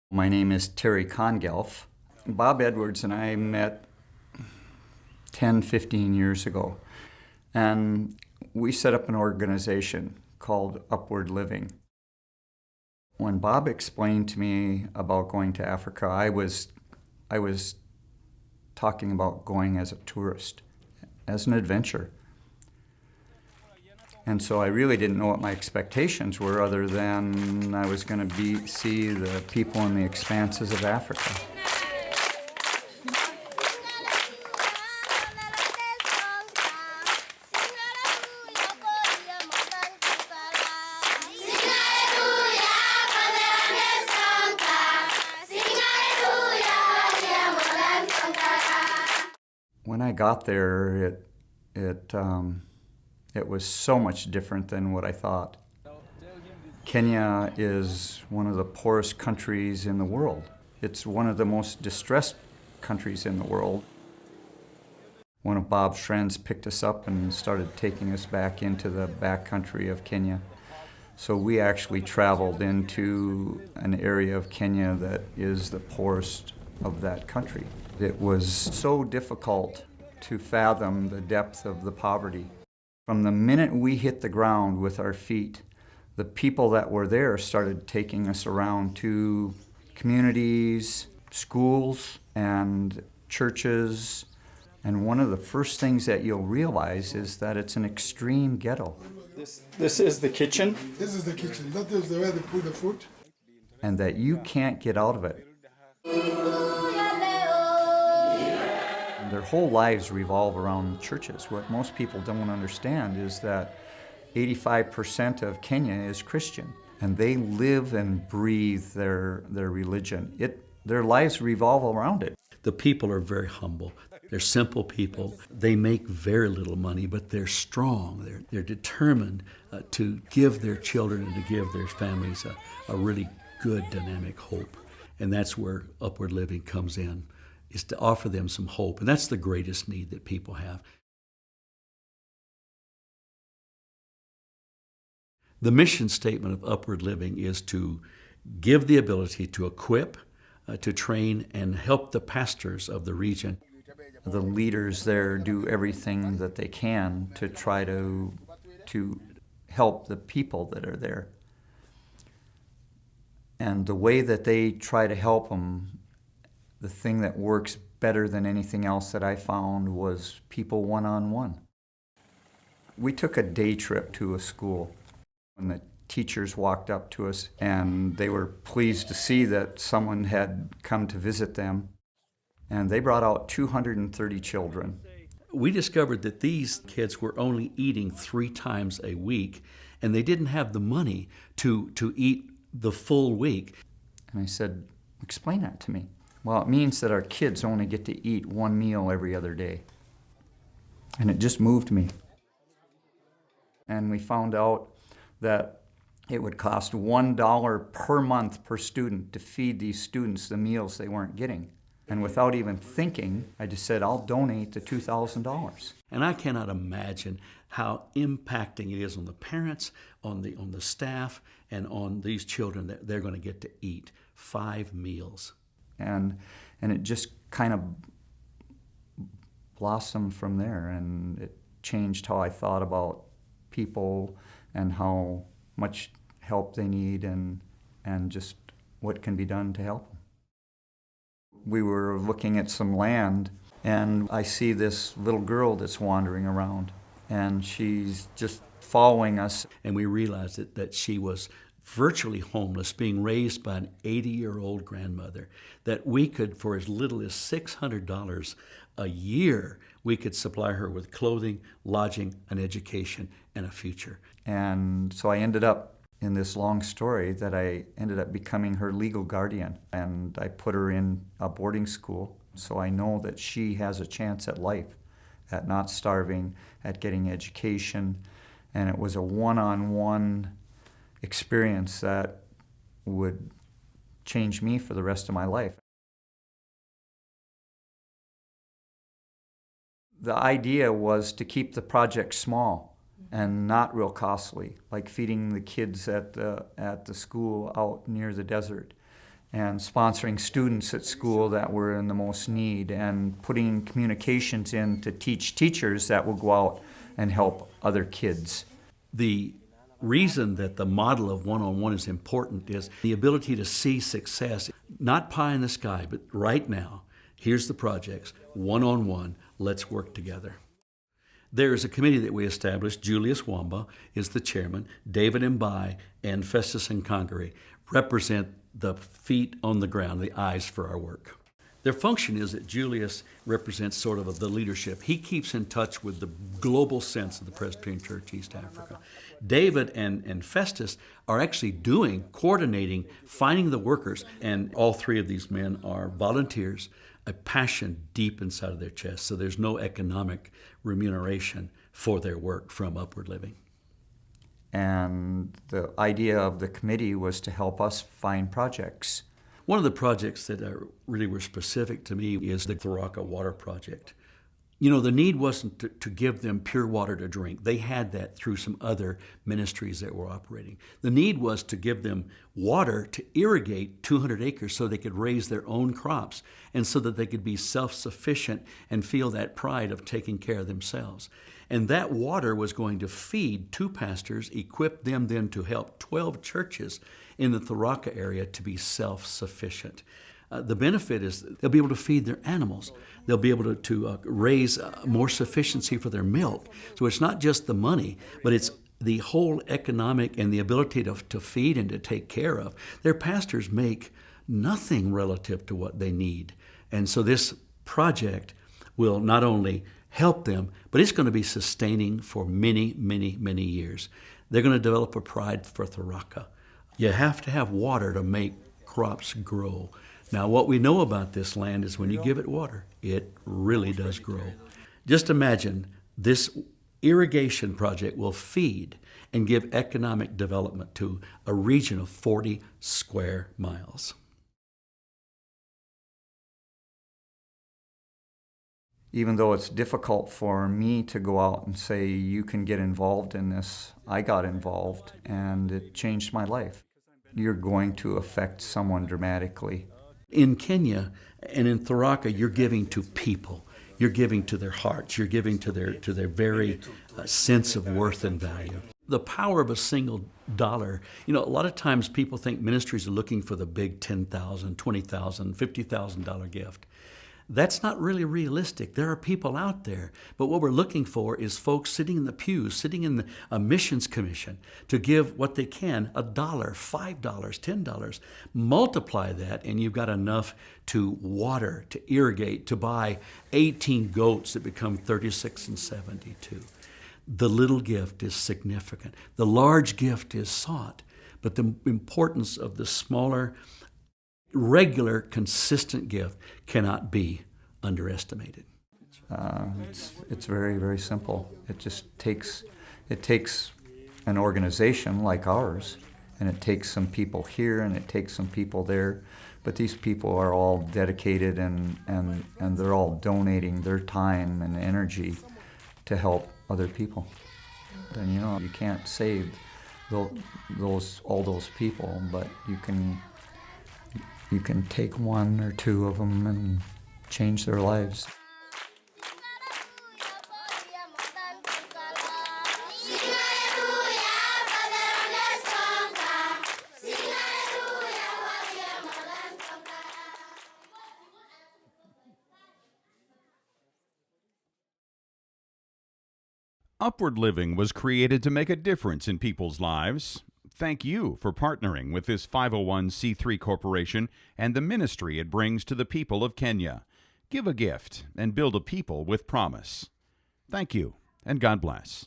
My name is Terry Congelf. Bob Edwards and I met 10, 15 years ago, and we set up an organization called Upward Living. When Bob explained to me about going to Africa, I was talking about going as a tourist, as an adventure. And so I really didn't know what my expectations were other than I was going to see the people in the expanses of Africa. When I got there, it was so much different than what I thought. Kenya is one of the poorest countries in the world. It's one of the most distressed countries in the world. One of Bob's friends picked us up and started taking us back into the backcountry of Kenya. So we actually traveled into an area of Kenya that is the poorest of that country. It was so difficult to fathom the depth of the poverty. From the minute we hit the ground with our feet, the people that were there started taking us around to communities, schools, and churches. And one of the first things that you'll realize is that it's an extreme ghetto. This is the kitchen. This is the kitchen. That is where they put the food. And that you can't get out of it. Their whole lives revolve around churches. What most people don't understand is that 85% of Kenya is Christian, and they live and breathe their religion. Their lives revolve around it. The people are very humble. They're simple people. They make very little money, but they're strong. They're determined to give their children and to give their families a really good, dynamic hope. And that's where Upward Living comes in, is to offer them some hope. And that's the greatest need that people have. The mission statement of Upward Living is to give the ability to equip, to train, and help the pastors of the region. The leaders there do everything that they can to try to help the people that are there. And the way that they try to help them, the thing that works better than anything else that I found was people one-on-one. We took a day trip to a school, and the teachers walked up to us, and they were pleased to see that someone had come to visit them, and they brought out 230 children. We discovered that these kids were only eating 3 times a week, and they didn't have the money to eat the full week. And I said, explain that to me. Well, it means that our kids only get to eat 1 meal every other day. And it just moved me. And we found out that it would cost $1 per month per student to feed these students the meals they weren't getting. And without even thinking, I just said, I'll donate the $2,000. And I cannot imagine how impacting it is on the parents, on the staff, and on these children that they're going to get to eat 5 meals. And it just kind of blossomed from there, and it changed how I thought about people and how much help they need and just what can be done to help them. We were looking at some land, and I see this little girl that's wandering around, and she's just following us. And we realized that she was virtually homeless, being raised by an 80-year-old grandmother, that we could, for as little as $600 a year, we could supply her with clothing, lodging, an education, and a future. And so I ended up, in this long story, that I ended up becoming her legal guardian, and I put her in a boarding school, so I know that she has a chance at life, at not starving, at getting education, and it was a one-on-one experience that would change me for the rest of my life. The idea was to keep the project small and not real costly, like feeding the kids at the school out near the desert. and sponsoring students at school that were in the most need, and putting communications in to teach teachers that will go out and help other kids. The reason that the model of one-on-one is important is the ability to see success, not pie in the sky, but right now, here's the projects, one-on-one, let's work together. There is a committee that we established. Julius Wamba is the chairman. David Mbai and Festus Nkangari represent the feet on the ground, the eyes for our work. Their function is that Julius represents sort of the leadership. He keeps in touch with the global sense of the Presbyterian Church East Africa. David and Festus are actually coordinating, finding the workers, and all three of these men are volunteers, a passion deep inside of their chest, so there's no economic remuneration for their work from Upward Living. And the idea of the committee was to help us find projects. One of the projects that really were specific to me is the Tharaka Water Project. You know, the need wasn't to give them pure water to drink. They had that through some other ministries that were operating. The need was to give them water to irrigate 200 acres so they could raise their own crops and so that they could be self-sufficient and feel that pride of taking care of themselves. And that water was going to feed 2 pastors, equip them then to help 12 churches in the Tharaka area to be self-sufficient. The benefit is they'll be able to feed their animals. They'll be able to raise more sufficiency for their milk. So it's not just the money, but it's the whole economic and the ability to feed and to take care of. Their pastors make nothing relative to what they need. And so this project will not only help them, but it's going to be sustaining for many, many, many years. They're going to develop a pride for Tharaka. You have to have water to make crops grow. Now, what we know about this land is when you give it water, it really does grow. Just imagine this irrigation project will feed and give economic development to a region of 40 square miles. Even though it's difficult for me to go out and say, you can get involved in this, I got involved and it changed my life. You're going to affect someone dramatically. In Kenya and in Tharaka, you're giving to people. You're giving to their hearts. You're giving to their very sense of worth and value. The power of a single dollar. You know, a lot of times people think ministries are looking for the big $10,000, $20,000, $50,000 gift. That's not really realistic. There are people out there, but what we're looking for is folks sitting in the pews, sitting in a missions commission to give what they can, $1, $5, $10. Multiply that and you've got enough to water, to irrigate, to buy 18 goats that become 36 and 72. The little gift is significant. The large gift is sought, but the importance of the smaller, regular, consistent gift cannot be underestimated. It's very, very simple. It takes an organization like ours, and it takes some people here and it takes some people there, but these people are all dedicated and they're all donating their time and energy to help other people. Then you can't save all those people, but you can take 1 or 2 of them and change their lives. Upward Living was created to make a difference in people's lives. Thank you for partnering with this 501c3 corporation and the ministry it brings to the people of Kenya. Give a gift and build a people with promise. Thank you, and God bless.